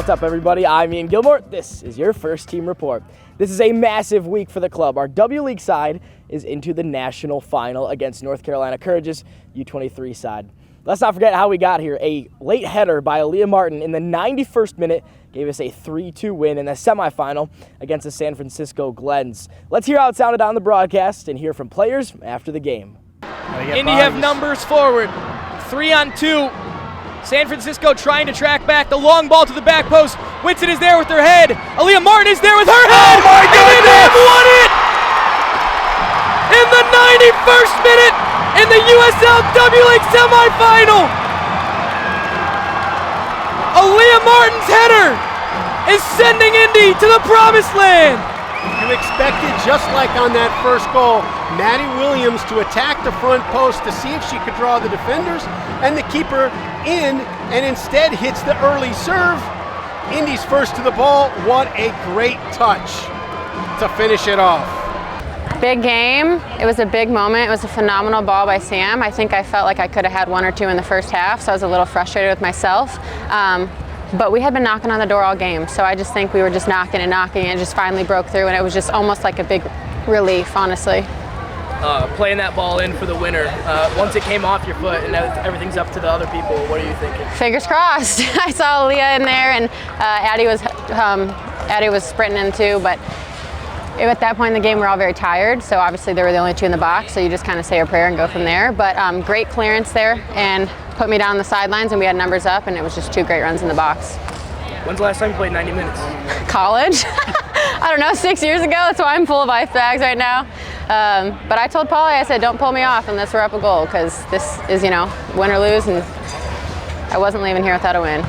What's up, everybody? I'm Ian Gilmore. This is your First Team Report. This is a massive week for the club. Our W League side is into the national final against North Carolina Courage's U23 side. Let's not forget how we got here. A late header by Aaliyah Martin in the 91st minute gave us a 3-2 win in the semifinal against the San Francisco Glens. Let's hear how it sounded on the broadcast and hear from players after the game. Indy have numbers forward. 3-on-2. San Francisco trying to track back. The long ball to the back post. Whitson is there with her head. Aaliyah Martin is there with her head. Oh my goodness! And they have won it! In the 91st minute in the USL W League semifinal. Aaliyah Martin's header is sending Indy to the promised land. You expected, just like on that first goal, Maddie Williams to attack the front post to see if she could draw the defenders and the keeper in, and instead hits the early serve. Indy's first to the ball. What a great touch to finish it off. Big game. It was a big moment. It was a phenomenal ball by Sam. I think I felt like I could have had one or two in the first half, so I was a little frustrated with myself. But we had been knocking on the door all game, so I just think we were just knocking and it just finally broke through, and it was just almost like a big relief, honestly. Playing that ball in for the winner, once it came off your foot and everything's up to the other people, what are you thinking? Fingers crossed. I saw Aaliyah in there, and Addie was sprinting in too, but at that point in the game we're all very tired, so obviously they were the only two in the box, so you just kind of say a prayer and go from there. But great clearance there and put me down the sidelines, and we had numbers up, and it was just two great runs in the box. When's the last time you played 90 minutes? College? I don't know, 6 years ago. That's why I'm full of ice bags right now. But I told Paulie, I said, don't pull me off unless we're up a goal, because this is, win or lose, and I wasn't leaving here without a win.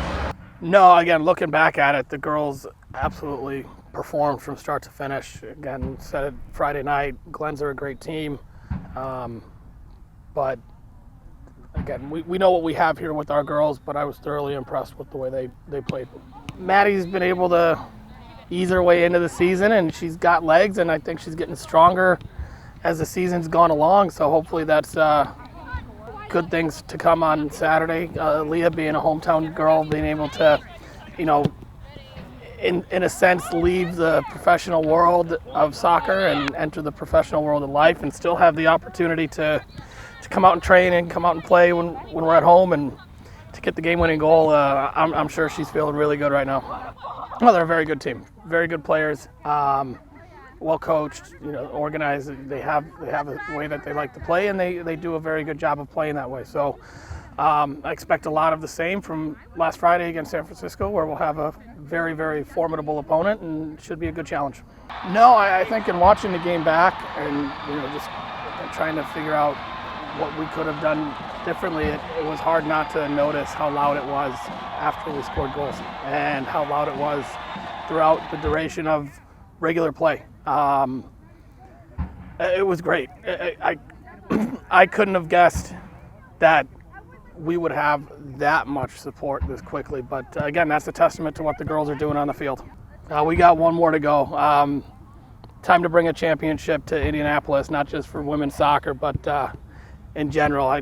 No, again, looking back at it, the girls absolutely performed from start to finish. Again, said it Friday night, Glens are a great team. But again, we know what we have here with our girls, but I was thoroughly impressed with the way they played. Maddie's been able to ease her way into the season, and she's got legs, and I think she's getting stronger as the season's gone along, so hopefully that's good things to come on Saturday. Leah being a hometown girl, being able to, in a sense, leave the professional world of soccer and enter the professional world of life, and still have the opportunity to come out and train and come out and play when we're at home, and to get the game-winning goal. I'm sure she's feeling really good right now. Well, they're a very good team, very good players, well coached, organized. They have a way that they like to play, and they do a very good job of playing that way. So I expect a lot of the same from last Friday against San Francisco, where we'll have a very, very formidable opponent, and it should be a good challenge. No, I think in watching the game back and just trying to figure out what we could have done differently, it was hard not to notice how loud it was after we scored goals, and how loud it was throughout the duration of regular play. It was great. I couldn't have guessed that we would have that much support this quickly, but again, that's a testament to what the girls are doing on the field. We got one more to go. Time to bring a championship to Indianapolis, not just for women's soccer, but in general.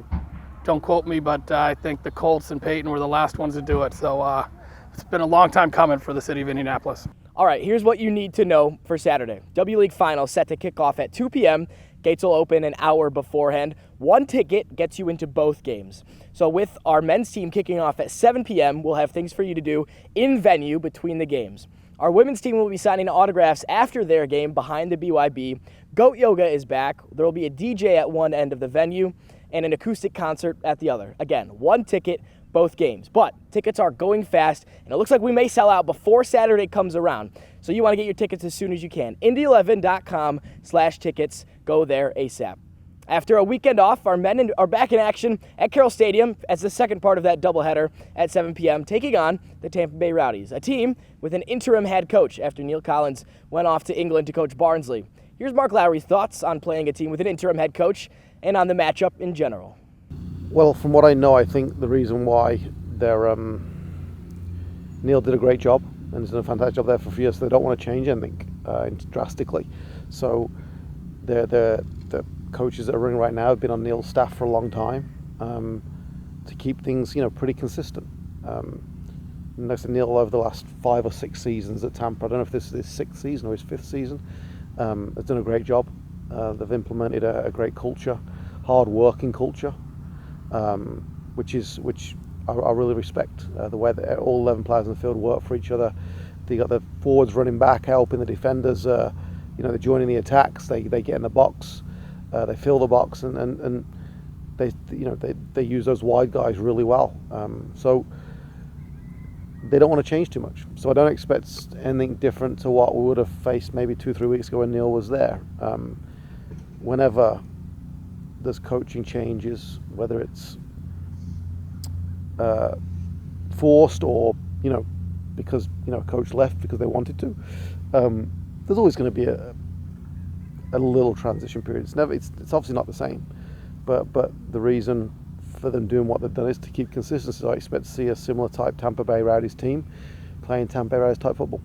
Don't quote me, but I think the Colts and Peyton were the last ones to do it. So it's been a long time coming for the city of Indianapolis. All right, here's what you need to know for Saturday. W League Final set to kick off at 2 p.m. Gates will open an hour beforehand. One ticket gets you into both games. So with our men's team kicking off at 7 p.m., we'll have things for you to do in venue between the games. Our women's team will be signing autographs after their game behind the BYB. Goat Yoga is back. There will be a DJ at one end of the venue and an acoustic concert at the other. Again, one ticket, both games. But tickets are going fast, and it looks like we may sell out before Saturday comes around. So you want to get your tickets as soon as you can. Indy11.com/tickets. Go there ASAP. After a weekend off, our men are back in action at Carroll Stadium as the second part of that doubleheader at 7 p.m., taking on the Tampa Bay Rowdies, a team with an interim head coach after Neil Collins went off to England to coach Barnsley. Here's Mark Lowry's thoughts on playing a team with an interim head coach and on the matchup in general. Well, from what I know, I think the reason why Neil did a great job and has done a fantastic job there for a few years, so they don't want to change anything drastically. So the coaches that are running right now have been on Neil's staff for a long time to keep things, pretty consistent. Neil over the last 5 or 6 seasons at Tampa. I don't know if this is his 6th season or his 5th season. Has done a great job. They've implemented a great culture, hard-working culture, which I really respect. The way that all 11 players in the field work for each other. They got the forwards running back, helping the defenders. They're joining the attacks. They get in the box, they fill the box, and they use those wide guys really well. So they don't want to change too much. So I don't expect anything different to what we would have faced maybe 2-3 weeks ago when Neil was there. Whenever there's coaching changes, whether it's forced or because a coach left because they wanted to, there's always going to be a little transition period. It's obviously not the same, but the reason for them doing what they've done is to keep consistency. So I expect to see a similar type Tampa Bay Rowdies team playing Tampa Bay Rowdies type football.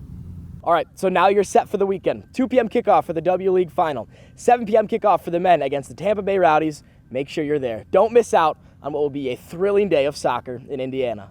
All right, so now you're set for the weekend. 2 p.m. kickoff for the W League Final. 7 p.m. kickoff for the men against the Tampa Bay Rowdies. Make sure you're there. Don't miss out on what will be a thrilling day of soccer in Indiana.